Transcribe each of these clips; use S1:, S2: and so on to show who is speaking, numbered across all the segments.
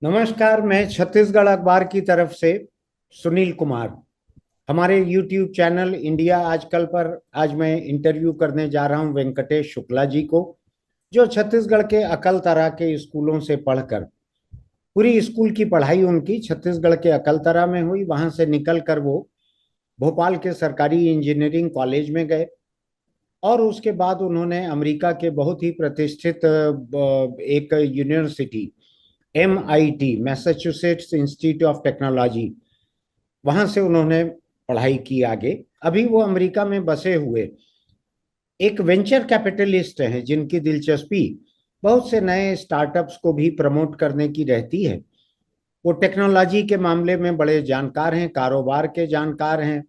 S1: नमस्कार। मैं छत्तीसगढ़ अखबार की तरफ से सुनील कुमार। हमारे YouTube चैनल इंडिया आजकल पर आज मैं इंटरव्यू करने जा रहा हूं वेंकटेश शुक्ला जी को, जो छत्तीसगढ़ के अकलतरा के स्कूलों से पढ़कर पूरी स्कूल की पढ़ाई उनकी छत्तीसगढ़ के अकलतरा में हुई। वहां से निकल कर वो भोपाल के सरकारी इंजीनियरिंग कॉलेज में गए और उसके बाद उन्होंने अमेरिका के बहुत ही प्रतिष्ठित एक university MIT Massachusetts institute of technology, वहां से उन्होंने पढ़ाई की आगे। अभी वो अमेरिका में बसे हुए एक वेंचर कैपिटलिस्ट हैं जिनकी दिलचस्पी बहुत से नए स्टार्टअप्स को भी प्रमोट करने की रहती है। वो टेक्नोलॉजी के मामले में बड़े जानकार हैं, कारोबार के जानकार हैं।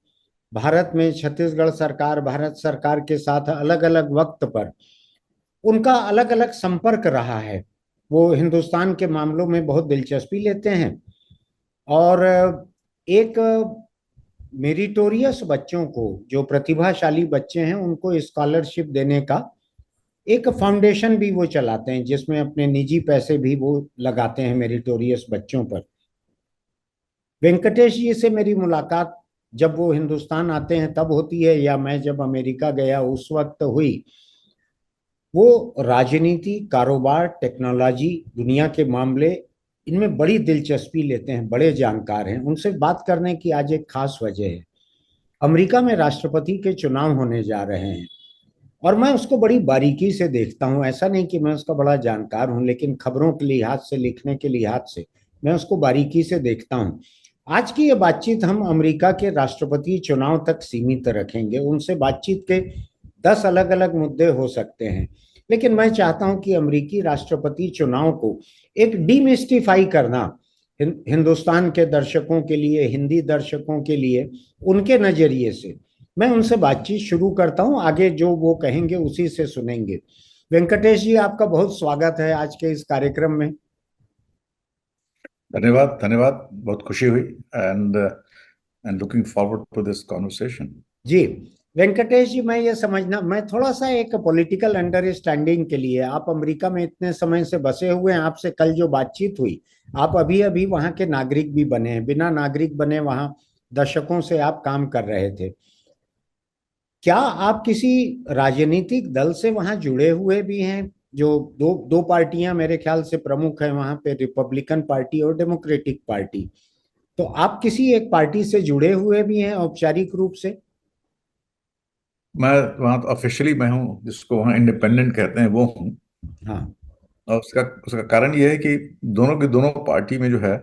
S1: भारत में छत्तीसगढ़ सरकार, भारत सरकार के साथ अलग अलग वक्त पर उनका अलग अलग संपर्क रहा है। वो हिंदुस्तान के मामलों में बहुत दिलचस्पी लेते हैं और एक मेरिटोरियस बच्चों को, जो प्रतिभाशाली बच्चे हैं, उनको स्कॉलरशिप देने का एक फाउंडेशन भी वो चलाते हैं, जिसमें अपने निजी पैसे भी वो लगाते हैं मेरिटोरियस बच्चों पर। वेंकटेश जी से मेरी मुलाकात जब वो हिंदुस्तान आते हैं तब होती है, या मैं जब अमेरिका गया उस वक्त हुई। वो राजनीति, कारोबार, टेक्नोलॉजी, दुनिया के मामले, इनमें बड़ी दिलचस्पी लेते हैं, बड़े जानकार हैं। उनसे बात करने की आज एक खास वजह है। अमेरिका में राष्ट्रपति के चुनाव होने जा रहे हैं और मैं उसको बड़ी बारीकी से देखता हूं। ऐसा नहीं कि मैं उसका बड़ा जानकार हूं, लेकिन खबरों के लिहाज से, लिखने के लिहाज से मैं उसको बारीकी से देखता हूं। आज की ये बातचीत हम अमेरिका के राष्ट्रपति चुनाव तक सीमित रखेंगे। उनसे बातचीत के 10 अलग अलग मुद्दे हो सकते हैं, लेकिन मैं चाहता हूं कि अमेरिकी राष्ट्रपति चुनाव को एक डीमिस्टिफाई करना हिंदुस्तान के दर्शकों के लिए, हिंदी दर्शकों के लिए, उनके नजरिए से मैं उनसे बातचीत शुरू करता हूं। आगे जो वो कहेंगे उसी से सुनेंगे। वेंकटेश जी, आपका बहुत स्वागत है आज के इस कार्यक्रम में।
S2: धन्यवाद धन्यवाद, बहुत खुशी हुई and looking forward to this conversation.
S1: जी वेंकटेश जी, मैं ये समझना, मैं थोड़ा सा एक पॉलिटिकल अंडरस्टैंडिंग के लिए, आप अमेरिका में इतने समय से बसे हुए हैं, आपसे कल जो बातचीत हुई, आप अभी अभी वहां के नागरिक भी बने हैं, बिना नागरिक बने वहां दशकों से आप काम कर रहे थे। क्या आप किसी राजनीतिक दल से वहां जुड़े हुए भी हैं? जो दो दो पार्टियां मेरे ख्याल से प्रमुख हैं वहां पे, रिपब्लिकन पार्टी और डेमोक्रेटिक पार्टी। तो आप किसी एक पार्टी से जुड़े हुए भी हैं औपचारिक रूप से?
S2: मैं वहाँ तो ऑफिशियली मैं हूँ, जिसको वहाँ इंडिपेंडेंट कहते हैं, वो हूँ।
S1: हाँ।
S2: और उसका उसका कारण ये है कि दोनों की दोनों पार्टी में जो है,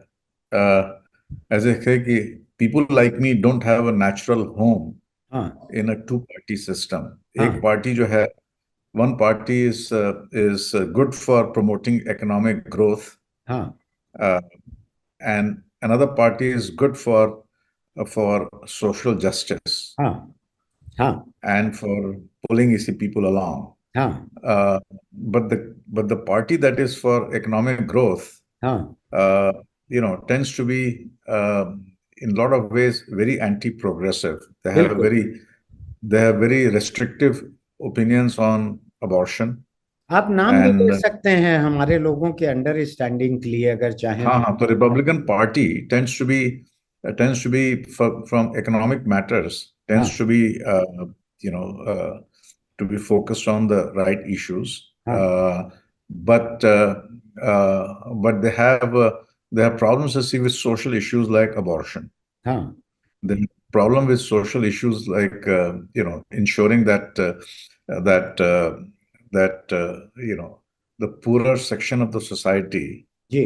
S2: ऐसे है कि people like me don't have a natural home
S1: हाँ।
S2: इन अ टू पार्टी सिस्टम। एक
S1: हाँ।
S2: पार्टी जो है, one party is good for promoting economic growth,
S1: हाँ।
S2: uh, and another party is good for social justice
S1: हाँ। हाँ।
S2: and for pulling easy people along.
S1: हाँ।
S2: But the party that is for economic growth,
S1: हाँ।
S2: uh, tends to be in a lot of ways very anti-progressive.
S1: बिल्कुल।
S2: They have very restrictive opinions on abortion.
S1: आप नाम भी
S2: And
S1: ले सकते हैं हमारे लोगों के अंडरस्टैंडिंग के लिए, अगर चाहें
S2: हाँ
S1: तो।
S2: हाँ, तो Republican party tends to be from economic matters, tends
S1: हाँ।
S2: to be you know to be focused on the right issues,
S1: हाँ।
S2: but they have problems, I see, with social issues like abortion.
S1: हाँ।
S2: The problem with social issues like ensuring that the poorer section of the society,
S1: जी।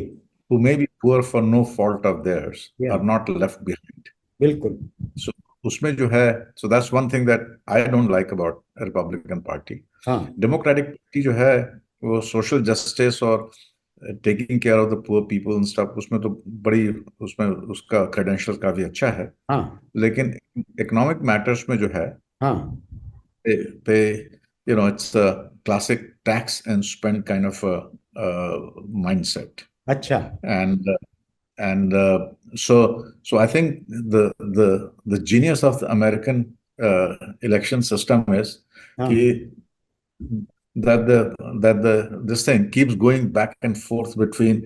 S2: who may be poor for no fault of theirs,
S1: या
S2: are not left behind.
S1: बिल्कुल।
S2: So उसमें जो है, so that's one thing that I don't like about a Republican Party.
S1: हाँ।
S2: Democratic Party जो है, वो social justice और taking care of the poor people and stuff, उसमें तो बड़ी, उसमें उसका credentials काफी अच्छा है।
S1: हाँ।
S2: लेकिन economic matters में जो है,
S1: हाँ।
S2: it's a classic tax and spend kind of mindset.
S1: अच्छा।
S2: And so I think the genius of the American election system is
S1: हाँ।
S2: कि that the this thing keeps going back and forth between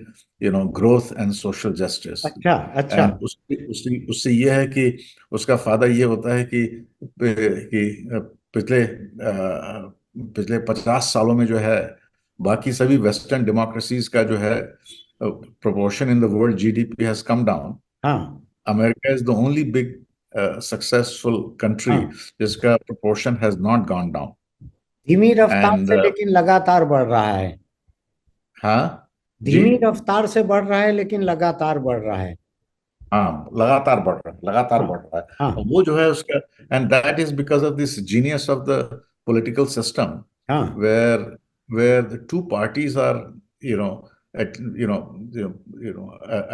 S2: growth and social justice.
S1: अच्छा अच्छा।
S2: And उससे ये है कि उसका फायदा ये होता है कि पिछले 50 सालों में जो है बाकी सभी वेस्टर्न डेमोक्रेसीज का जो है proportion in the world GDP has come down.
S1: हाँ
S2: America is the only big successful country
S1: हाँ।
S2: जिसका proportion has not gone down.
S1: धीमी रफ्तार
S2: And
S1: से लेकिन लगातार बढ़ रहा है।
S2: हाँ जी,
S1: धीमी रफ्तार से बढ़ रहा है लेकिन लगातार बढ़ रहा है।
S2: हाँ लगातार बढ़ रहा है, लगातार
S1: हाँ
S2: बढ़ रहा है। और
S1: हाँ
S2: वो जो है उसका, and that is because of this genius of the political system,
S1: हाँ
S2: where where the two parties are you know at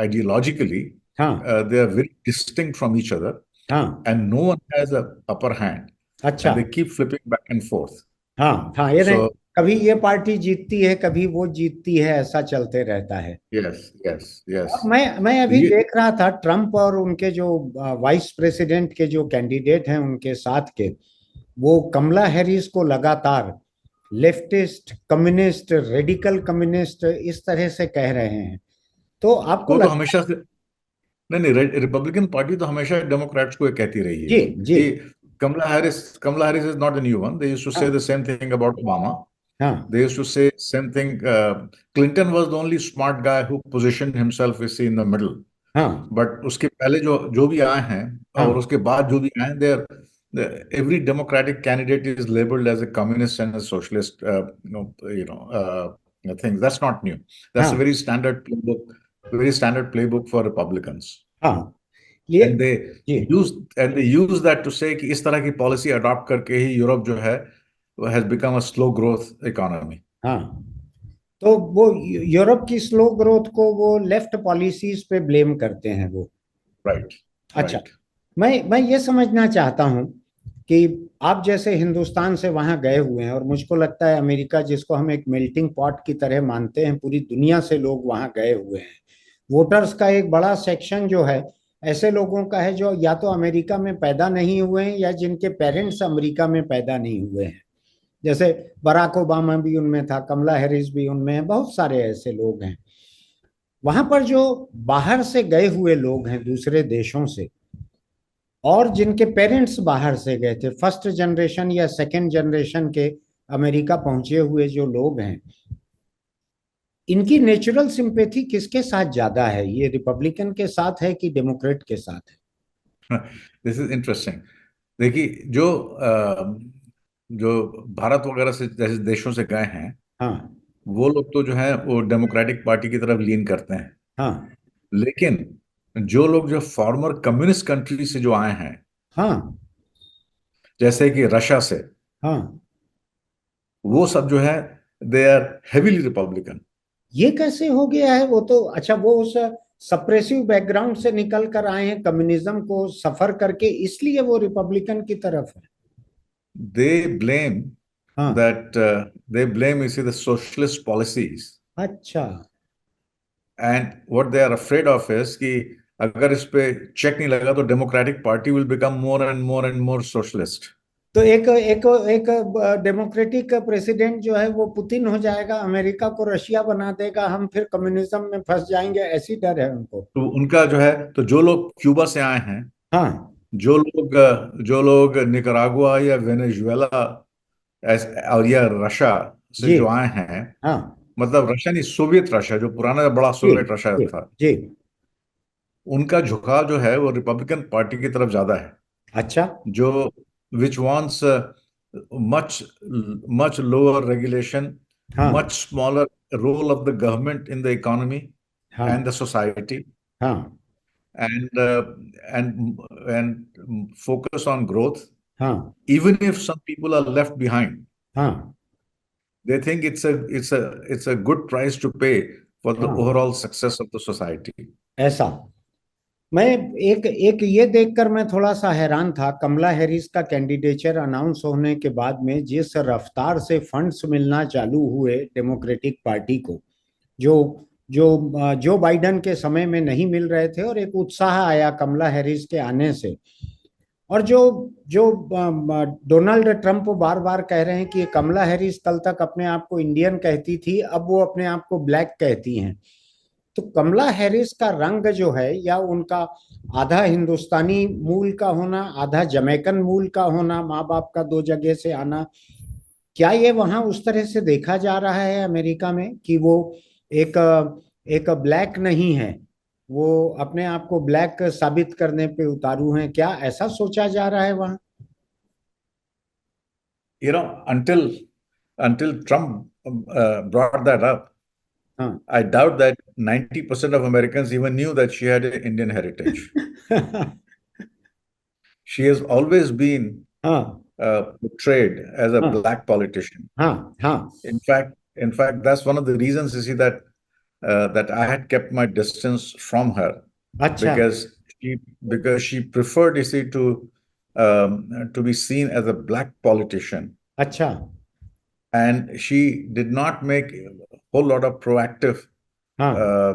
S2: ideologically
S1: हाँ
S2: they are very distinct from each other,
S1: हाँ।
S2: and no one has a upper hand,
S1: अच्छा।
S2: and they keep flipping back and forth.
S1: हाँ हाँ, ये नहीं,
S2: So
S1: कभी ये party जीतती है कभी वो जीतती है, ऐसा चलते रहता है।
S2: yes, yes,
S1: और
S2: yes.
S1: मैं
S2: तो
S1: अभी
S2: ये
S1: देख रहा था ट्रम्प और उनके जो वाइस प्रेसिडेंट के जो कैंडिडेट हैं उनके साथ के, वो कमला हैरिस को लगातार लेफ्टिस्ट, कम्युनिस्ट, रेडिकल कम्युनिस्ट इस तरह से कह रहे हैं। तो आपको
S2: वो तो
S1: लगता
S2: हमेशा से, नहीं नहीं, रिपब्लिकन पार्टी तो हमेशा डेमोक्रेट्स को ये कहती रही है
S1: है? जी जी।
S2: कि Kamala Harris is not the new one. They used to say the
S1: हाँ
S2: सेम थिंग अबाउट ओबामा.
S1: हाँ
S2: They used to say same thing. Clinton was the only smart guy who positioned himself, we see, in the middle.
S1: हाँ
S2: But उसके पहले जो जो भी आए हैं और
S1: हाँ
S2: उसके बाद जो भी आए, every democratic candidate is labeled as a communist and a socialist. Things that's not new. That's a
S1: हाँ
S2: very standard playbook for Republicans.
S1: हाँ। ये
S2: And they
S1: ji
S2: use that to say कि इस तरह की पॉलिसी अडॉप्ट करके ही Europe जो है has become a slow growth economy.
S1: हाँ। तो वो यूरोप की स्लो ग्रोथ को वो लेफ्ट पॉलिसीज पे ब्लेम करते हैं वो।
S2: Right,
S1: अच्छा।
S2: right.
S1: मैं ये समझना चाहता हूं कि आप जैसे हिंदुस्तान से वहां गए हुए हैं, और मुझको लगता है अमेरिका, जिसको हम एक मेल्टिंग पॉट की तरह मानते हैं, पूरी दुनिया से लोग वहां गए हुए हैं। वोटर्स का एक बड़ा सेक्शन जो है ऐसे लोगों का है जो या तो अमेरिका में पैदा नहीं हुए हैं या जिनके पेरेंट्स अमेरिका में पैदा नहीं हुए हैं। जैसे बराक ओबामा भी उनमें था, कमला हैरिस भी उनमें है, बहुत सारे ऐसे लोग हैं। वहां पर जो बाहर से गए हुए लोग हैं दूसरे देशों से, और जिनके पेरेंट्स बाहर से गए थे, फर्स्ट जनरेशन या सेकंड जनरेशन के अमेरिका पहुंचे हुए जो लोग हैं, इनकी नेचुरल सिंपैथी किसके साथ ज्यादा है? ये रिपब्लिकन के साथ है कि डेमोक्रेट के साथ है?
S2: This is interesting. देखिए, जो भारत वगैरह से जैसे देशों से गए हैं,
S1: हाँ
S2: वो लोग तो जो है वो डेमोक्रेटिक पार्टी की तरफ लीन करते हैं.
S1: हाँ
S2: लेकिन जो लोग जो फॉर्मर कम्युनिस्ट कंट्री से जो आए हैं,
S1: हाँ
S2: जैसे कि रशिया से,
S1: हाँ।
S2: वो सब जो है दे आर हेविली रिपब्लिकन.
S1: ये कैसे हो गया है? वो तो अच्छा, वो उस सप्रेसिव बैकग्राउंड से निकल कर आए हैं, कम्युनिज्म को सफर करके, इसलिए वो रिपब्लिकन की तरफ है।
S2: दे ब्लेम
S1: हाँ।
S2: दैट दे ब्लेम इसी द सोशलिस्ट पॉलिसीज.
S1: अच्छा।
S2: And what they are afraid of is कि अगर इस पे चेक नहीं लगा तो Democratic Party will become more and more socialist.
S1: तो एक एक एक डेमोक्रेटिक प्रेसिडेंट जो है वो पुतिन हो जाएगा, अमेरिका को रशिया बना देगा, हम फिर कम्युनिज्म में फंस जाएंगे, ऐसी डर है उनको।
S2: तो उनका जो है, तो जो लोग क्यूबा से आए हैं,
S1: हाँ
S2: जो लोग निकारागुआ या वेनेजुएला और या रशिया से
S1: जी।
S2: जो आए हैं,
S1: हाँ
S2: मतलब रशिया नहीं, सोवियत रशिया, जो पुराना बड़ा
S1: जी
S2: सोवियत रशिया
S1: जी
S2: था,
S1: जी।
S2: उनका झुकाव जो है वो रिपब्लिकन पार्टी की तरफ ज्यादा है.
S1: अच्छा।
S2: जो विच wants much much lower regulation,
S1: हाँ
S2: much smaller role of the government in the economy and
S1: हाँ
S2: the society,
S1: हाँ
S2: and and focus on growth.
S1: हाँ
S2: Even if some people are left behind,
S1: हाँ
S2: they think it's a good price to pay for the
S1: हाँ।
S2: overall success of the society.
S1: ऐसा, मैं एक एक ये देखकर मैं थोड़ा सा हैरान था, कमला हैरिस का कैंडिडेचर अनाउंस होने के बाद में जिस रफ्तार से फंड्स मिलना चालू हुए डेमोक्रेटिक पार्टी को, जो जो बाइडन के समय में नहीं मिल रहे थे, और एक उत्साह आया कमला हैरिस के आने से। और जो जो डोनाल्ड ट्रंप बार बार कह रहे हैं कि कमला हैरिस कल तक अपने आप को इंडियन कहती थी, अब वो अपने आप को ब्लैक कहती हैं। तो कमला हैरिस का रंग जो है, या उनका आधा हिंदुस्तानी मूल का होना, आधा जमैकन मूल का होना, माँ बाप का दो जगह से आना, क्या ये वहां उस तरह से देखा जा रहा है अमेरिका में कि वो एक एक ब्लैक नहीं है, वो अपने आप को ब्लैक साबित करने पे उतारू हैं, क्या ऐसा सोचा जा रहा है वहां?
S2: Until Trump brought that up,
S1: हाँ।
S2: I doubt that 90% of Americans even knew that she had an Indian heritage. She has always been
S1: हाँ
S2: portrayed as a
S1: हाँ
S2: black politician.
S1: हाँ हाँ।
S2: In fact, that's one of the reasons you see that I had kept my distance from her,
S1: अच्छा
S2: because she preferred, you see, to be seen as a black politician,
S1: अच्छा।
S2: and she did not make a whole lot of proactive
S1: हाँ
S2: uh,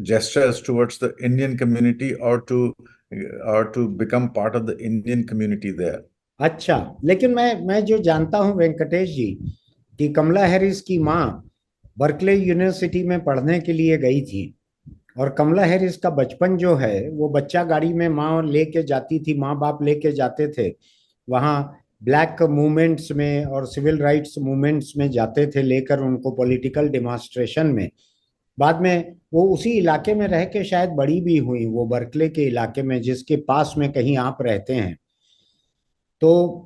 S2: gestures towards the Indian community, or to become part of the Indian community there.
S1: अच्छा। लेकिन मैं जो जानता हूँ वेंकटेश जी, कि Kamala Harris की माँ बर्कले यूनिवर्सिटी में पढ़ने के लिए गई थी, और कमला हैरिस का बचपन जो है वो बच्चा गाड़ी में माँ लेके जाती थी, माँ बाप लेके जाते थे वहाँ ब्लैक मूवमेंट्स में और सिविल राइट्स मूवमेंट्स में जाते थे, लेकर उनको पॉलिटिकल डिमॉन्स्ट्रेशन में। बाद में वो उसी इलाके में रह के शायद बड़ी भी हुई, वो बर्कले के इलाके में जिसके पास में कहीं आप रहते हैं। तो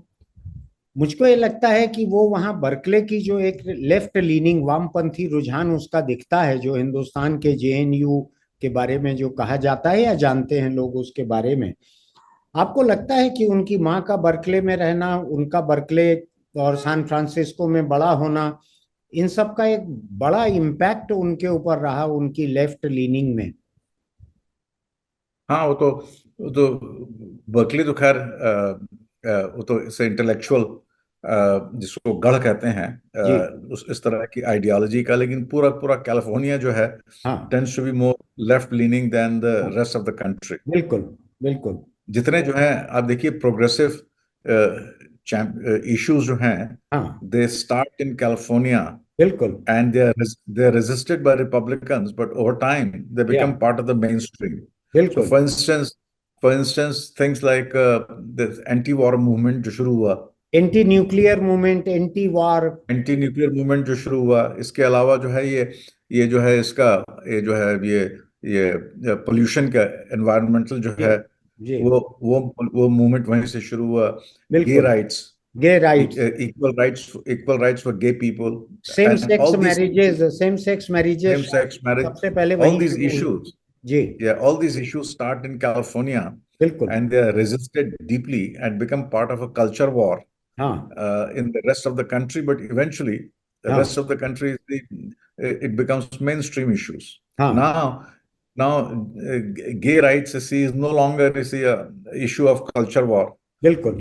S1: मुझको ये लगता है कि वो वहाँ बर्कले की जो एक लेफ्ट लीनिंग वामपंथी रुझान उसका दिखता है, जो हिंदुस्तान के जेएनयू के बारे में जो कहा जाता है या जानते हैं लोग उसके बारे में, आपको लगता है कि उनकी माँ का बर्कले में रहना, उनका बर्कले और सैन फ्रांसिस्को में बड़ा होना, इन सब का एक बड़ा इम्पैक्ट उनके ऊपर रहा, उनकी लेफ्ट लीनिंग में?
S2: हाँ, वो तो बर्कली तो खैर वो तो इसे इंटेलेक्चुअल जिसको गढ़ कहते हैं,
S1: जी।
S2: उस इस तरह की आइडियोलॉजी का, लेकिन पूरा पूरा कैलिफोर्निया जो है
S1: हाँ
S2: tends to be more left leaning than the
S1: हाँ।
S2: Rest of the country.
S1: बिल्कुल बिल्कुल।
S2: जितने जो हैं, आप देखिए, प्रोग्रेसिव इश्यूज जो हैं,
S1: हाँ
S2: दे स्टार्ट इन कैलिफोर्निया,
S1: बिल्कुल।
S2: and they are resisted by Republicans, but over time they
S1: या
S2: become part of the mainstream. So,
S1: बिल्कुल।
S2: for instance, things like the anti-war movement जो शुरू हुआ,
S1: एंटी न्यूक्लियर मूवमेंट, एंटी वार।
S2: Anti nuclear movement जो शुरू हुआ, इसके अलावा जो है ये जो है इसका, ये जो है ये पोल्यूशन का, एनवायरमेंटल जो
S1: जी
S2: है,
S1: जी।
S2: वो मूवमेंट वहीं से शुरू हुआ। गे
S1: बिल्कुल।
S2: Rights,
S1: gay rights.
S2: equal rights for gay people,
S1: same
S2: and
S1: sex
S2: all these issues,
S1: marriages, same sex marriages
S2: same-sex marriage,
S1: सबसे पहले
S2: all
S1: वहीं
S2: these
S1: शुरू हुई।
S2: issues,
S1: जी
S2: yeah, all these issues start in California,
S1: बिल्कुल।
S2: and they are resisted deeply and become part of a culture war
S1: हाँ
S2: in the rest of the country. But eventually, the rest
S1: हाँ
S2: of the country, it becomes mainstream issues.
S1: हाँ।
S2: Now, gay rights, you see, is no longer, you see, a issue of culture war.
S1: बिल्कुल।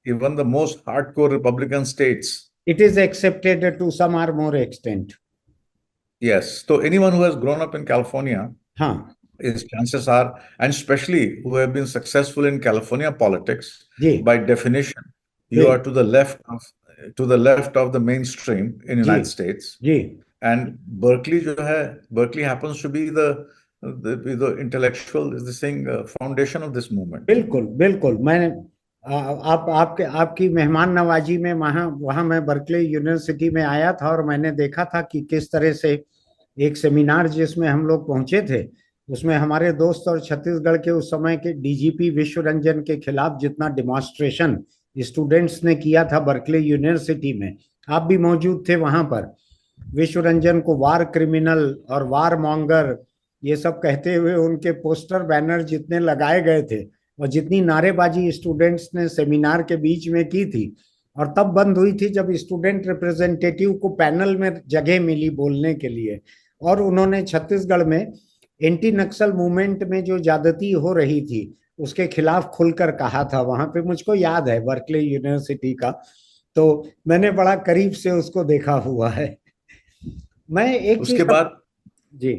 S2: Even the most hardcore Republican states.
S1: It is accepted to some or more extent.
S2: Yes. So anyone who has grown up in California,
S1: हाँ
S2: is chances are, and especially who have been successful in California politics,
S1: जी
S2: by definition, you are
S1: जी
S2: to the left of the mainstream in
S1: जी
S2: United States.
S1: जी।
S2: And Berkeley happens to be the intellectual, is the saying, foundation of this movement.
S1: बिल्कुल बिल्कुल। मैं आप आपके आपकी मेहमान नवाजी में वहाँ वहाँ मैं बर्कले यूनिवर्सिटी में आया था, और मैंने देखा था कि किस तरह से एक सेमिनार जिसमें हम लोग पहुंचे थे, उसमें हमारे दोस्त और छत्तीसगढ़ के उस समय के डीजीपी विश्व रंजन के खिलाफ जितना डिमॉन्स्ट्रेशन स्टूडेंट्स ने किया था बर्कले यूनिवर्सिटी में, आप भी मौजूद थे वहां पर। विश्व रंजन को वार क्रिमिनल और वार मॉन्गर ये सब कहते हुए उनके पोस्टर बैनर जितने लगाए गए थे, और जितनी नारेबाजी स्टूडेंट्स ने सेमिनार के बीच में की थी, और तब बंद हुई थी जब स्टूडेंट रिप्रेजेंटेटिव को पैनल में जगह मिली बोलने के लिए, और उन्होंने छत्तीसगढ़ में एंटी नक्सल मूवमेंट में जो ज्यादती हो रही थी उसके खिलाफ खुलकर कहा था वहां पे। मुझको याद है बर्कले यूनिवर्सिटी का, तो मैंने बड़ा करीब से उसको देखा हुआ है। मैं एक चीज
S2: उसके बाद
S1: जी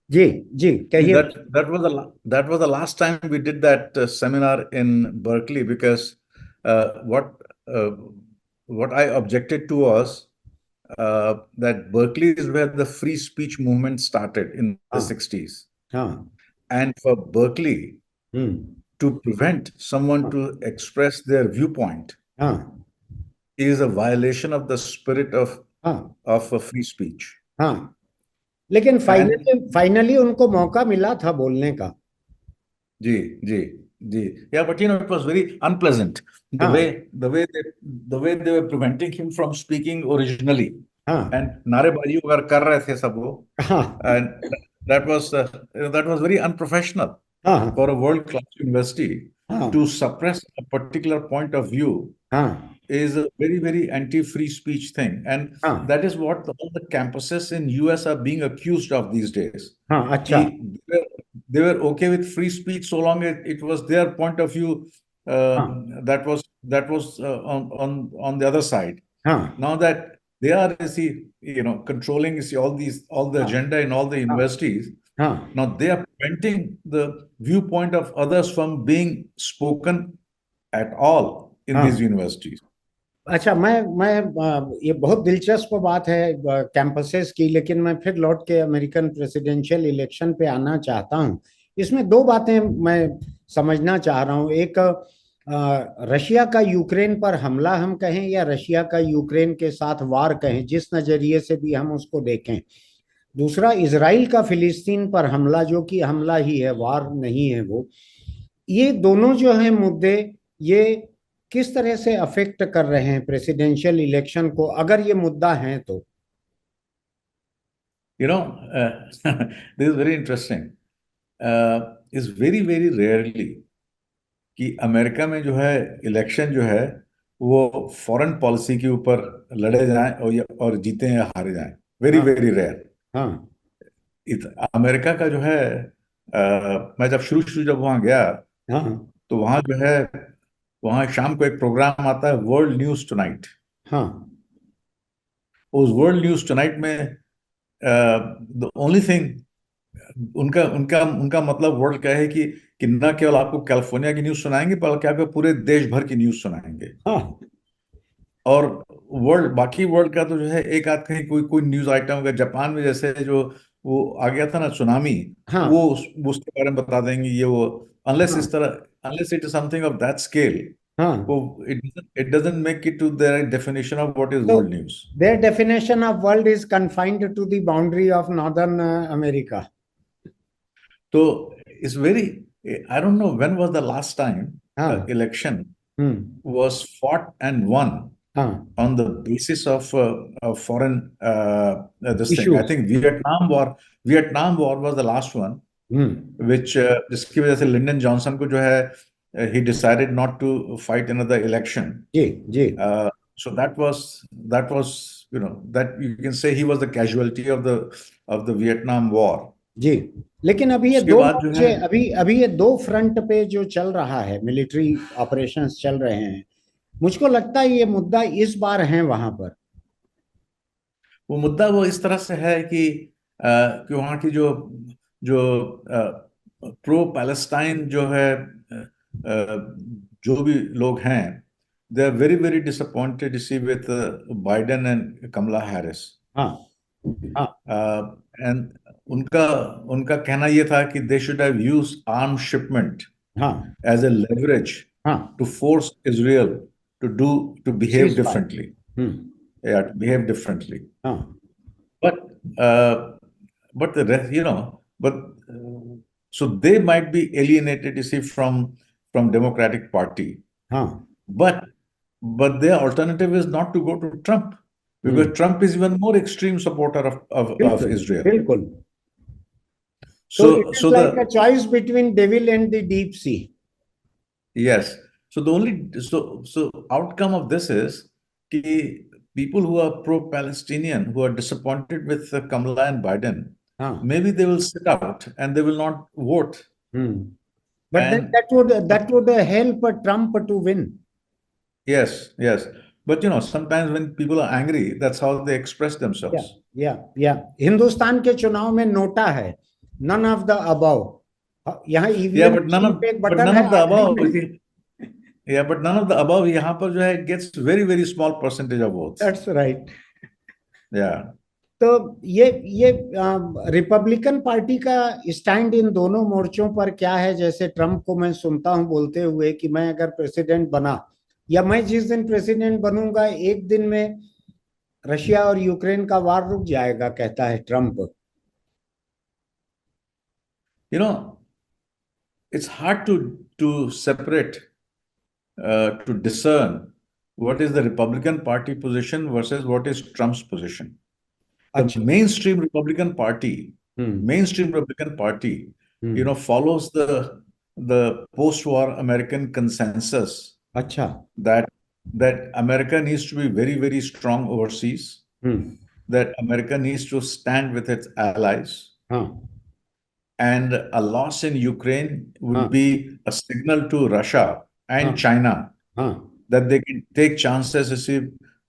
S1: जी जी, कहिए।
S2: That was the last time we did that seminar in Berkeley, because uh, what I objected to was that Berkeley is where the free speech movement started in the
S1: हाँ
S2: 60s.
S1: हाँ।
S2: And for Berkeley
S1: hmm.
S2: to prevent someone
S1: हाँ
S2: to express their viewpoint
S1: हाँ
S2: is a violation of the spirit
S1: हाँ
S2: of a free speech.
S1: हाँ। लेकिन
S2: And
S1: finally finally उनको मौका मिला था बोलने का।
S2: Ji, ji, ji. Yeah, but it was very unpleasant
S1: हाँ
S2: the way they were preventing him from speaking originally.
S1: हाँ
S2: And नारेबाजी वगैरह कर रहे थे सब वो,
S1: हाँ
S2: and that was that was very unprofessional
S1: हाँ
S2: for a world-class university
S1: हाँ
S2: to suppress a particular point of view
S1: हाँ
S2: is a very, very anti-free speech thing. And
S1: हाँ
S2: that is what all the campuses in US are being accused of these days.
S1: हाँ। अच्छा।
S2: They they were okay with free speech so long it was their point of view
S1: हाँ
S2: that was on the other side.
S1: हाँ
S2: Now that they are, you see, controlling, you see, all the
S1: हाँ
S2: agenda in all the
S1: हाँ
S2: universities.
S1: हाँ
S2: Now they are preventing the viewpoint of others from being spoken at all in these
S1: हाँ।
S2: universities.
S1: अच्छा, मैं ये बहुत दिलचस्प बात है कैंपसेस की, लेकिन मैं फिर लौट के अमेरिकन प्रेसिडेंशियल इलेक्शन पे आना चाहता हूँ। इसमें दो बातें मैं समझना चाह रहा हूँ। एक, रशिया का यूक्रेन पर हमला हम कहें या रशिया का यूक्रेन के साथ वार कहें, जिस नजरिए से भी हम उसको देखें। दूसरा, इजराइल का फिलिस्तीन पर हमला, जो कि हमला ही है, वार नहीं है वो। ये दोनों जो है मुद्दे, ये किस तरह से अफेक्ट कर रहे हैं प्रेसिडेंशियल इलेक्शन को, अगर ये मुद्दा है तो?
S2: You know, this is very interesting. Is very, very rarely कि अमेरिका में जो है इलेक्शन जो है वो फॉरेन पॉलिसी के ऊपर लड़े जाएं और जीते या हारे जाएं। वेरी
S1: हाँ
S2: वेरी रेयर।
S1: हाँ
S2: अमेरिका का जो है, मैं जब शुरू शुरू जब वहां गया
S1: हाँ
S2: तो वहां जो है, वहां शाम को एक प्रोग्राम आता है, वर्ल्ड न्यूज टुनाइट।
S1: हाँ
S2: उस वर्ल्ड न्यूज टुनाइट में द ओनली थिंग, उनका उनका उनका मतलब वर्ल्ड क्या है कि न केवल आपको कैलिफोर्निया की न्यूज सुनाएंगे बल्कि आपको पूरे देश भर की न्यूज सुनाएंगे।
S1: हाँ
S2: और बाकी वर्ल्ड का तो जो है एक आध कहीं कोई कोई न्यूज आइटम होगा। जापान में जैसे जो वो आ गया था ना, सुनामी, वो
S1: हाँ
S2: उसके बारे में बता देंगे ये वो। अनलेस
S1: हाँ
S2: इस तरह, unless it is something of that scale,
S1: हाँ।
S2: वो it doesn't make it to their definition of what is
S1: तो
S2: world news.
S1: their definition of world is confined to the boundary of northern America.
S2: तो it's very, I don't know when was the last time
S1: हाँ।
S2: Election
S1: hmm.
S2: was fought and won
S1: हाँ।
S2: on the basis of foreign this thing. I
S1: issues.
S2: think Vietnam War was the last one,
S1: hmm.
S2: which जिसकी वजह से Lyndon Johnson को जो है he decided not to fight another election.
S1: Ji ji
S2: So that was that you can say he was the casualty of the Vietnam War.
S1: जी। लेकिन अभी ये
S2: उसके
S1: दो
S2: बाद जो
S1: मोर्चे,
S2: है
S1: अभी अभी ये दो फ्रंट पे जो चल रहा है, मिलिट्री ऑपरेशंस चल रहे हैं, मुझको लगता है ये मुद्दा इस बार है वहां पर।
S2: वो मुद्दा वो इस तरह से है कि वहाँ की जो जो प्रो पैलेस्टाइन जो है, जो भी लोग हैं, they are very very disappointed see with Biden and Kamala Harris.
S1: हाँ हाँ
S2: एंड उनका उनका कहना ये था कि they should have used arm shipment
S1: हाँ
S2: एज ए लेवरेज
S1: हाँ।
S2: To force Israel to behave
S1: cease fire.
S2: Differently, या टू बिहेव डिफरेंटली।
S1: हाँ
S2: But but the rest, but so they might be alienated, you see, from Democratic Party.
S1: हाँ।
S2: But their alternative is not to go to Trump, because Trump is even more extreme supporter of
S1: बिल्कुल
S2: Israel.
S1: बिल्कुल। So it
S2: So
S1: is like a choice between devil and the deep sea.
S2: yes. So the only so outcome of this is कि people who are pro-Palestinian, who are disappointed with Kamala and Biden,
S1: हाँ।
S2: maybe they will sit out and they will not vote.
S1: But then
S2: And
S1: that would help Trump to win.
S2: yes, yes. But sometimes when people are angry, that's how they express
S1: या
S2: themselves.
S1: या हिंदुस्तान के चुनाव में NOTA है, none of the above. यहाँ
S2: या
S1: EVM
S2: but none
S1: machine
S2: of
S1: पे एक
S2: बट
S1: बटन
S2: नन
S1: है
S2: ऑफ द
S1: आखिरी
S2: अबव,
S1: में।
S2: या but none of the above यहाँ पर जो है gets very very small percentage of votes.
S1: That's right.
S2: या
S1: तो ये रिपब्लिकन पार्टी का स्टैंड इन दोनों मोर्चों पर क्या है? जैसे ट्रम्प को मैं सुनता हूं बोलते हुए कि मैं अगर प्रेसिडेंट बना, या मैं जिस दिन प्रेसिडेंट बनूंगा एक दिन में रशिया और यूक्रेन का वार रुक जाएगा, कहता है Trump.
S2: You know it's hard to separate, to discern what is the Republican Party position versus what is Trump's position. The
S1: अच्छा। हम्म।
S2: mainstream Republican Party,
S1: hmm.
S2: follows the post-war American consensus
S1: अच्छा।
S2: that America needs to be very, very strong overseas,
S1: hmm.
S2: that America needs to stand with its allies,
S1: हाँ।
S2: and a loss in Ukraine would
S1: हाँ।
S2: be a signal to Russia
S1: हाँ।
S2: and China
S1: हाँ।
S2: that they can take chances,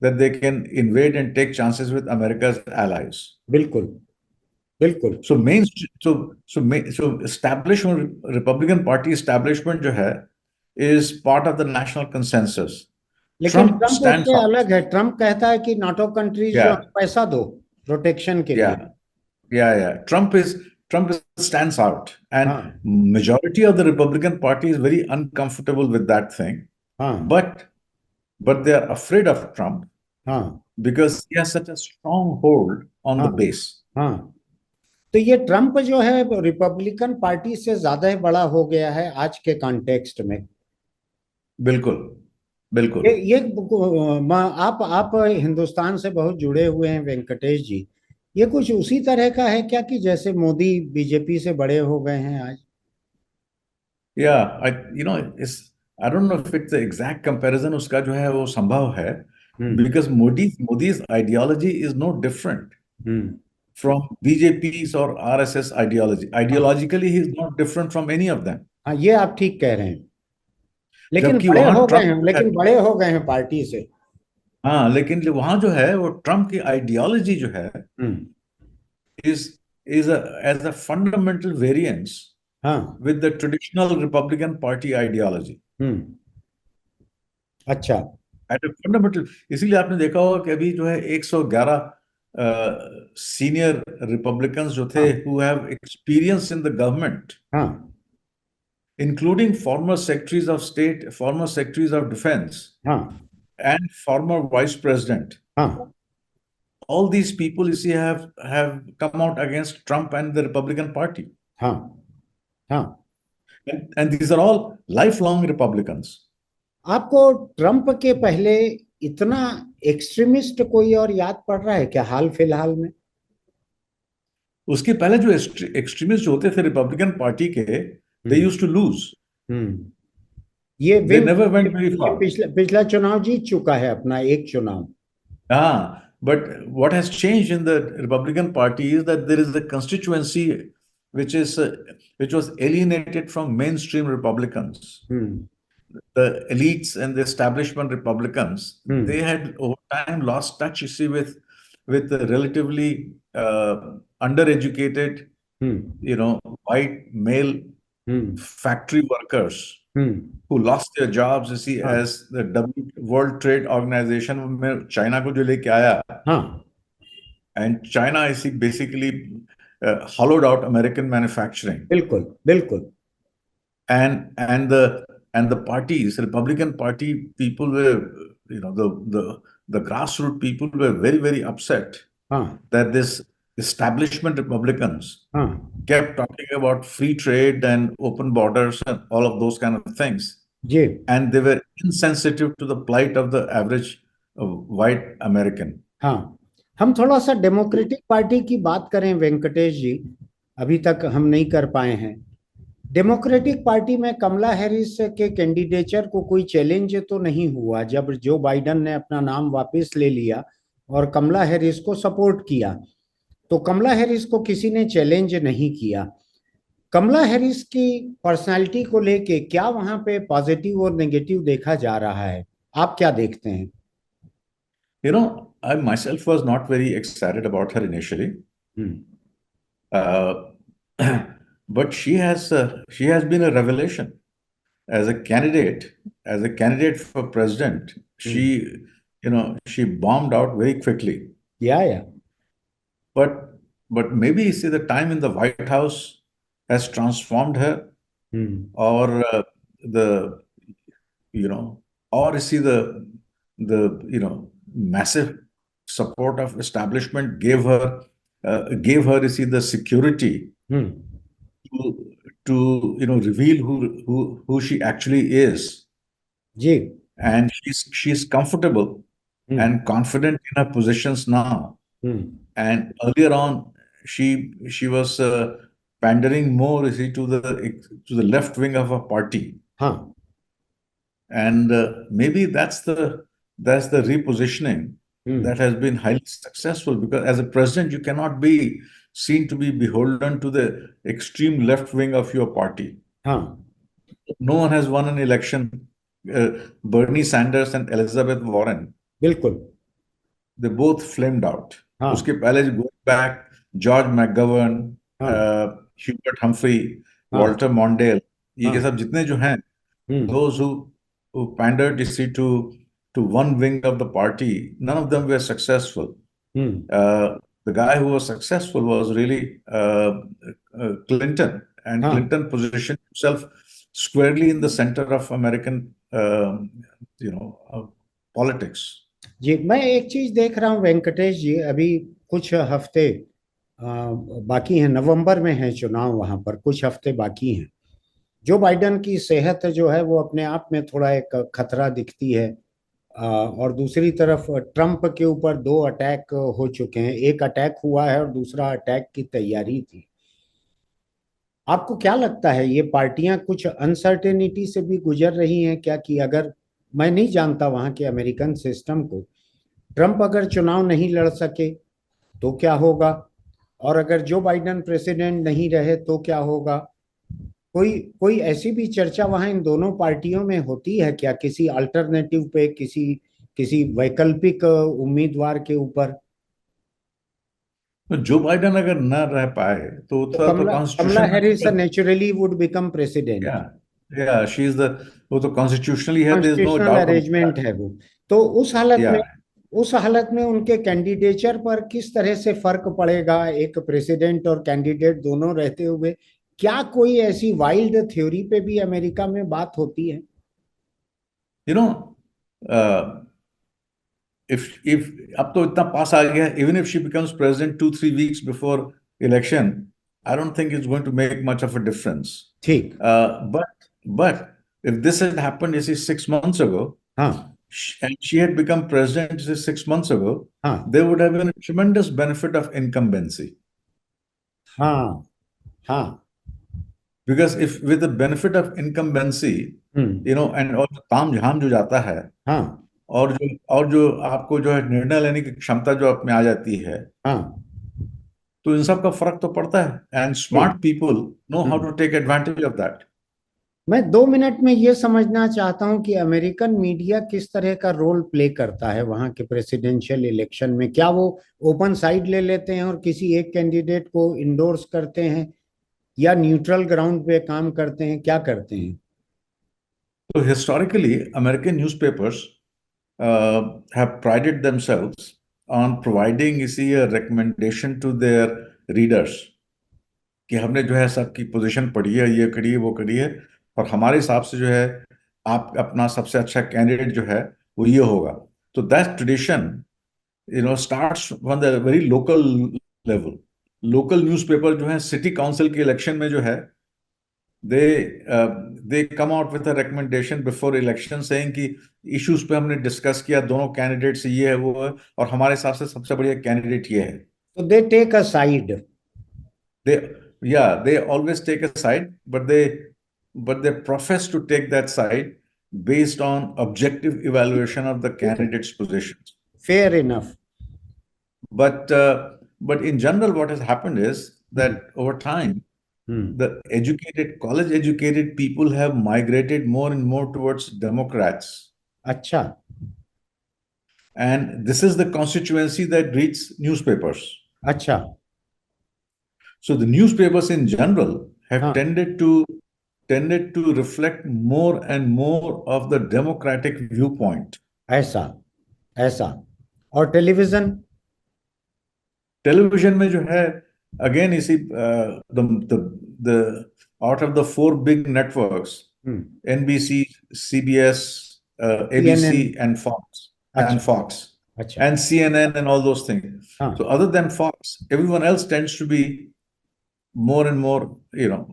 S2: that they can invade and take chances with America's allies.
S1: बिल्कुल। बिल्कुल।
S2: So so establishment, Republican Party establishment जो है is part of the national consensus.
S1: लेकिन
S2: Trump
S1: Trump
S2: stands
S1: उससे
S2: out.
S1: अलग है। Trump कहता है कि नाटो कंट्रीज जो
S2: Yeah,
S1: हमें पैसा दो प्रोटेक्शन के लिए।
S2: yeah, yeah. Trump stands out, and
S1: हाँ।
S2: majority of the Republican Party is very uncomfortable with that thing.
S1: हाँ।
S2: But they are afraid of Trump
S1: हाँ।
S2: because he has such a strong hold on
S1: हाँ।
S2: the base.
S1: हाँ। तो ये Trump जो है Republican party से ज्यादा ही बड़ा हो गया है आज के कॉन्टेक्स्ट में।
S2: बिल्कुल, बिल्कुल।
S1: ये आप हिंदुस्तान से बहुत जुड़े हुए हैं वेंकटेश जी। ये कुछ उसी तरह का है क्या कि जैसे मोदी बीजेपी से बड़े हो गए हैं आज?
S2: Yeah, I don't know if it's the exact comparison उसका जो है वो संभव है,
S1: हम्म।
S2: because Modi's ideology is no different
S1: hmm.
S2: from BJP's or RSS ideology.
S1: हाँ।
S2: Ideologically, he is not different from any of them.
S1: हाँ, ये आप ठीक कह रहे हैं। लेकिन
S2: जबकि
S1: बड़े
S2: वहां
S1: हो गए
S2: ट्रम्प
S1: हैं, लेकिन बड़े हो गए हैं पार्टी से।
S2: हाँ, लेकिन जो वहां जो है वो ट्रम्प की आइडियोलॉजी जो है
S1: हम्म।
S2: is as a fundamental variance
S1: हाँ।
S2: with the traditional Republican Party ideology.
S1: हम्म। अच्छा।
S2: At a fundamental, इसीलिए आपने देखा होगा कि अभी जो है 111 सीनियर रिपब्लिकन्स जो थे
S1: हाँ।
S2: who have experience in the government,
S1: हाँ।
S2: including former secretaries of state, former secretaries of defense,
S1: हाँ।
S2: and former vice president.
S1: हाँ।
S2: All these people, you see, have come out against Trump and the Republican Party.
S1: हाँ। हाँ।
S2: And these are all lifelong Republicans.
S1: आपको Trump के पहले इतना extremist कोई और याद पड़ रहा है क्या हाल फिलहाल में?
S2: उसके पहले जो एक्सट्रीमिस्ट होते थे रिपब्लिकन पार्टी के, they
S1: hmm.
S2: Used to lose.
S1: Hmm. ये
S2: They
S1: wing
S2: never went very
S1: ये
S2: far.
S1: पिछला पिछला चुनाव जीत चुका है अपना एक चुनाव।
S2: But what has changed in the Republican Party is that there is a constituency which was alienated from mainstream Republicans.
S1: Hmm.
S2: The elites and the establishment Republicans,
S1: hmm.
S2: they had over time lost touch, you see, with the relatively undereducated,
S1: hmm.
S2: white male
S1: hmm.
S2: factory workers
S1: hmm.
S2: who lost their jobs, you see,
S1: हाँ।
S2: as the World Trade Organization में China को जो लेके आया,
S1: हाँ।
S2: and China, I see, basically hollowed out American manufacturing,
S1: बिल्कुल। बिल्कुल।
S2: and the parties, Republican Party people were, the grassroots people were very, very upset
S1: हाँ।
S2: that this establishment Republicans
S1: हाँ।
S2: kept talking about free trade and open borders and all of those kind of things.
S1: Ji.
S2: And they were insensitive to the plight of the average white American.
S1: हाँ, हम थोड़ा सा democratic party की बात करें वेंकटेश जी, अभी तक हम नहीं कर पाए हैं। डेमोक्रेटिक पार्टी में कमला हैरिस के कैंडिडेचर को कोई चैलेंज तो नहीं हुआ जब जो बाइडन ने अपना नाम वापस ले लिया और कमला हैरिस को सपोर्ट किया, तो कमला हैरिस को किसी ने चैलेंज नहीं किया। कमला हैरिस की पर्सनालिटी को लेके क्या वहां पे पॉजिटिव और नेगेटिव देखा जा रहा है? आप क्या देखते हैं?
S2: I myself was not very excited about her initially.
S1: Hmm.
S2: Uh, but she has been a revelation as a candidate, for president. She,
S1: Hmm.
S2: she bombed out very quickly.
S1: या
S2: But maybe, see, the time in the White House has transformed her,
S1: hmm
S2: or the you know, or see the massive support of establishment gave her, you see, the security
S1: hmm
S2: to reveal who she actually is,
S1: ji
S2: and she's comfortable
S1: hmm
S2: and confident in her positions now.
S1: Hmm
S2: And earlier on, she was pandering more, you see, to the left wing of her party,
S1: हाँ
S2: and maybe that's the repositioning that
S1: hmm
S2: has been highly successful, because as a president you cannot be seen to be beholden to the extreme left wing of your party.
S1: हाँ
S2: No one has won an election. Bernie Sanders and Elizabeth Warren,
S1: बिल्कुल
S2: they both flamed out. उसके
S1: हाँ
S2: पहले going back, George McGovern,
S1: हाँ
S2: Hubert Humphrey,
S1: हाँ
S2: Walter Mondale, ये
S1: हाँ
S2: सब जितने जो हैं,
S1: हम्म
S2: those who pandered, you see, to one wing of the party, none of them were successful.
S1: Hmm
S2: The guy who was successful was really Clinton, and
S1: हाँ
S2: Clinton positioned himself squarely in the center of American, politics.
S1: जी मैं एक चीज देख रहा हूँ वेंकटेश जी अभी कुछ हफ्ते बाकी हैं नवंबर में है चुनाव वहां पर कुछ हफ्ते बाकी हैं जो बाइडेन की सेहत जो है वो अपने आप में थोड़ा एक खतरा दिखती है और दूसरी तरफ ट्रंप के ऊपर दो अटैक हो चुके हैं एक अटैक हुआ है और दूसरा अटैक की तैयारी थी आपको क्या लगता है ये पार्टियां कुछ अनसर्टेनिटी से भी गुजर रही हैं क्या कि अगर मैं नहीं जानता वहां के अमेरिकन सिस्टम को ट्रंप अगर चुनाव नहीं लड़ सके तो क्या होगा और अगर जो बाइडेन प्रेसिडेंट नहीं रहे तो क्या होगा कोई कोई ऐसी भी चर्चा वहां इन दोनों पार्टियों में होती है क्या किसी अल्टरनेटिव पे किसी किसी वैकल्पिक उम्मीदवार के ऊपर
S2: तो जो बाइडन अगर न रह पाए तो
S1: तो
S2: तो
S1: कमला कमला
S2: कॉन्स्टिट्यूशन में
S1: Harris naturally would become president
S2: या शी इज द, वो तो कॉन्स्टिट्यूशनली है, there is no
S1: constitutional
S2: doubt
S1: arrangement
S2: about
S1: है वो तो
S2: या
S1: उस हालत में उनके कैंडिडेचर पर किस तरह से फर्क पड़ेगा एक प्रेसिडेंट और कैंडिडेट दोनों रहते हुए क्या कोई ऐसी वाइल्ड थ्योरी पे भी अमेरिका में बात होती है
S2: यू नो if अब तो इतना पास आ गया, even if she becomes president 2-3 weeks before election, I don't think it's going to make much of a difference.
S1: ठीक
S2: But if this had happened, you see, 6 months ago,
S1: हाँ
S2: and she had become president, you see, 6 months ago,
S1: हाँ
S2: there would have been a tremendous benefit of incumbency.
S1: हाँ हाँ
S2: Because if with the benefit of incumbency,
S1: hmm
S2: and और ताम झाम जो जाता है,
S1: हाँ
S2: और जो आपको जो है निर्णय लेने की क्षमता जो आप में आ जाती है,
S1: हाँ
S2: तो इन सब का फर्क तो पड़ता है, एंड
S1: ठीक
S2: smart people know how
S1: hmm
S2: to take advantage of that.
S1: मैं 2 मिनट में ये समझना चाहता हूं कि अमेरिकन मीडिया किस तरह का रोल प्ले करता है वहां के प्रेसिडेंशियल इलेक्शन में क्या वो ओपन साइड ले लेते हैं और किसी एक कैंडिडेट को इंडोर्स करते हैं या न्यूट्रल ग्राउंड पे काम करते हैं क्या करते हैं
S2: So historically, American newspapers have prided themselves on providing, you see, a recommendation to their readers कि हमने जो है सबकी पोजीशन पढ़ी है, ये करिए वो करिए, और हमारे हिसाब से जो है आप अपना सबसे अच्छा कैंडिडेट जो है वो ये होगा. तो that tradition starts from the very local level. Local newspaper जो है सिटी काउंसिल के इलेक्शन में जो है, they come out with a recommendation before election saying कि इश्यूज पे हमने डिस्कस किया, दोनों कैंडिडेट से ये है वो है, और हमारे हिसाब से सबसे बढ़िया कैंडिडेट ये है.
S1: तो they take a side
S2: They always take a side, but they profess to take that side based on objective evaluation of the candidate's positions.
S1: Fair enough
S2: But in general, what has happened is that over time, the college educated people have migrated more and more towards Democrats.
S1: अच्छा
S2: And this is the constituency that reads newspapers.
S1: अच्छा
S2: So the newspapers in general have
S1: हाँ,
S2: tended to reflect more and more of the democratic viewpoint.
S1: ऐसा ऐसा। और television?
S2: Television में जो है, again इसी the out of the four big networks, NBC, CBS, ABC,
S1: CNN?
S2: and
S1: अच्छा
S2: Fox,
S1: अच्छा।
S2: and CNN, and all those things. So
S1: हाँ,
S2: other than Fox, everyone else tends to be more and more, more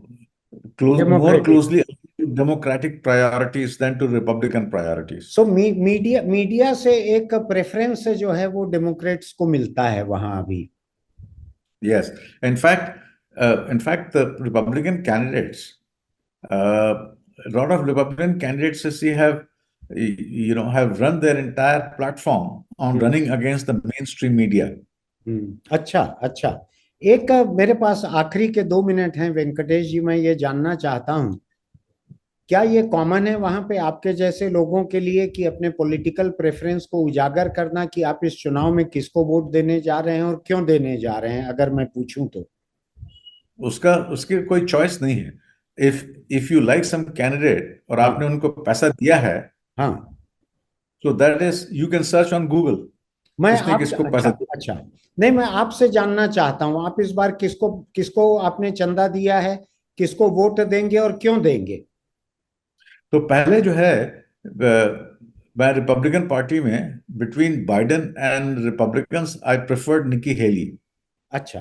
S1: democratic.
S2: closely to democratic priorities than to Republican priorities.
S1: So media media से एक preference जो है वो Democrats को मिलता है वहां अभी।
S2: Yes, in fact, the Republican candidates, a lot of Republican candidates, you see, have run their entire platform on
S1: hmm
S2: running against the mainstream media.
S1: अच्छा अच्छा। एक मेरे पास आखिरी के 2 मिनट हैं वेंकटेश जी, मैं ये जानना चाहता हूँ, क्या ये कॉमन है वहां पे आपके जैसे लोगों के लिए कि अपने पॉलिटिकल प्रेफरेंस को उजागर करना कि आप इस चुनाव में किसको वोट देने जा रहे हैं और क्यों देने जा रहे हैं, अगर मैं पूछूं तो?
S2: उसकी कोई चॉइस नहीं है। If you like some candidate और आपने
S1: हाँ
S2: उनको पैसा दिया है,
S1: हाँ।
S2: so that is, you can search on Google,
S1: मैं
S2: किसने
S1: आप
S2: किसको
S1: अच्छा
S2: पैसा दिया।
S1: अच्छा, नहीं मैं आपसे जानना चाहता हूं, आप इस बार किसको किसको आपने चंदा दिया है, किसको वोट देंगे और क्यों देंगे?
S2: तो पहले जो है, मैं रिपब्लिकन पार्टी में, between Biden and Republicans, I preferred Nikki Haley.
S1: अच्छा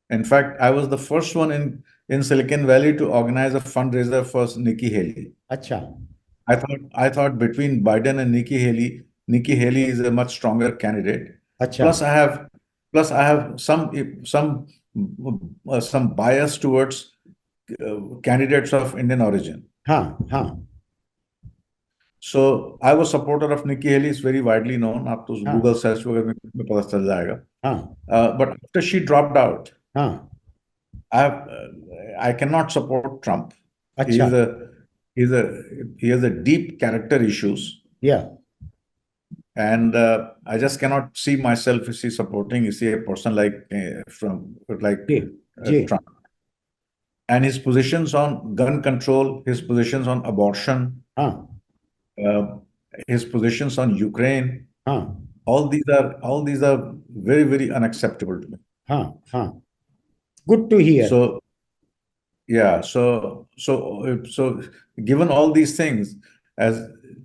S2: in fact I was the first one in Silicon Valley to organise a fund raiser for Nikki Haley.
S1: अच्छा
S2: I thought between Biden and Nikki Haley is a much stronger candidate.
S1: अच्छा।
S2: Plus, I have some bias towards candidates of Indian origin.
S1: हाँ हाँ
S2: So I was supporter of Nikki Haley. It's very widely known. आप तो
S1: हाँ
S2: Google search वगैरह में पता चल जाएगा.
S1: हाँ
S2: But after she dropped out,
S1: हाँ।
S2: I cannot support Trump.
S1: अच्छा।
S2: He's a he's a he has a deep character issues.
S1: या
S2: And I just cannot see myself, you see, supporting, you see, a person like
S1: ji ji.
S2: Trump, and his positions on gun control, his positions on abortion,
S1: हाँ
S2: uh, his positions on Ukraine.
S1: हाँ
S2: All these are very, very unacceptable to me.
S1: हाँ हाँ। Good to hear.
S2: So yeah, so given all these things, as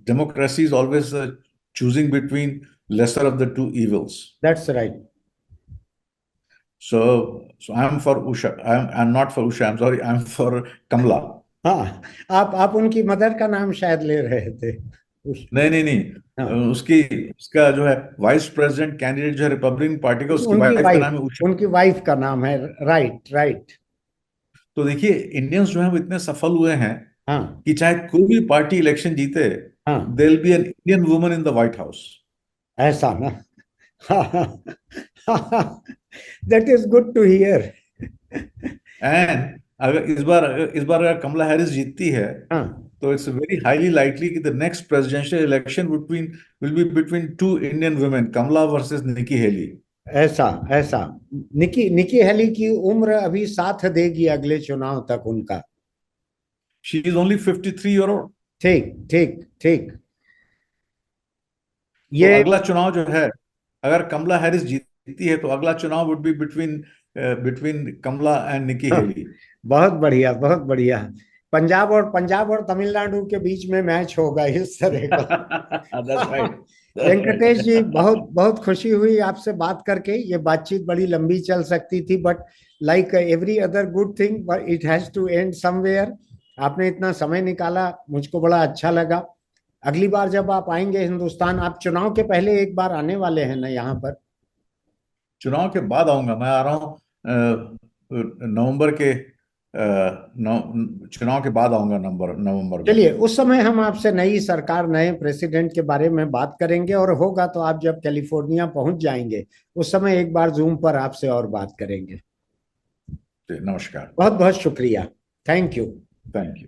S2: democracy is always choosing between lesser of the two evils.
S1: That's right.
S2: So I'm for Usha. I'm not for Usha. I'm sorry. I'm for Kamala.
S1: हाँ, आप उनकी mother का नाम शायद ले रहे थे।
S2: नहीं नहीं नहीं,
S1: हाँ,
S2: उसका जो है वाइस प्रेसिडेंट कैंडिडेट जो है रिपब्लिकन पार्टी का, उसकी
S1: उनकी
S2: वाइफ का
S1: वाइफ,
S2: नाम है उषा।
S1: उनकी वाइफ का नाम है, राइट राइट।
S2: तो देखिए, इंडियंस जो है वो इतने सफल हुए हैं
S1: हाँ
S2: कि चाहे कोई भी पार्टी इलेक्शन जीते,
S1: हाँ।
S2: There will be an Indian woman in the White House.
S1: ऐसा ना? That is good to hear.
S2: And इस बार अगर कमला हैरिस जीतती है,
S1: हाँ,
S2: तो इट्स वेरी हाईली लाइकली कि the next presidential election will be between two Indian women, Kamala versus Nikki Haley.
S1: ऐसा ऐसा। निकी निकी हेली की उम्र अभी साथ देगी अगले चुनाव तक उनका।
S2: She is only 53 year old।
S1: ठीक ठीक ठीक।
S2: तो
S1: ये
S2: अगला चुनाव जो है, अगर कमला हैरिस जीतती है, तो अगला चुनाव would be between Kamala and Nikki
S1: हाँ,
S2: हेली।
S1: बहुत बढ़िया बहुत बढ़िया। पंजाब और तमिलनाडु के बीच में मैच होगा इस तरह
S2: That's
S1: का।
S2: right.
S1: वेंकटेश जी, बहुत बहुत खुशी हुई आपसे बात करके। ये बातचीत बड़ी लंबी चल सकती थी, but like every other good thing it has to end somewhere. आपने इतना समय निकाला, मुझको बड़ा अच्छा लगा। अगली बार जब आप आएंगे हिंदुस्तान, आप चुनाव के पहले एक बार आने वाले हैं ना यहाँ पर?
S2: चुनाव के बाद आऊंगा, मैं आ रहा हूँ नवंबर के चुनाव के बाद आऊंगा, नवंबर में।
S1: चलिए, उस समय हम आपसे नई सरकार, नए प्रेसिडेंट के बारे में बात करेंगे, और होगा तो आप जब कैलिफोर्निया पहुंच जाएंगे उस समय एक बार जूम पर आपसे और बात करेंगे।
S2: नमस्कार।
S1: बहुत बहुत शुक्रिया। Thank you.
S2: Thank you.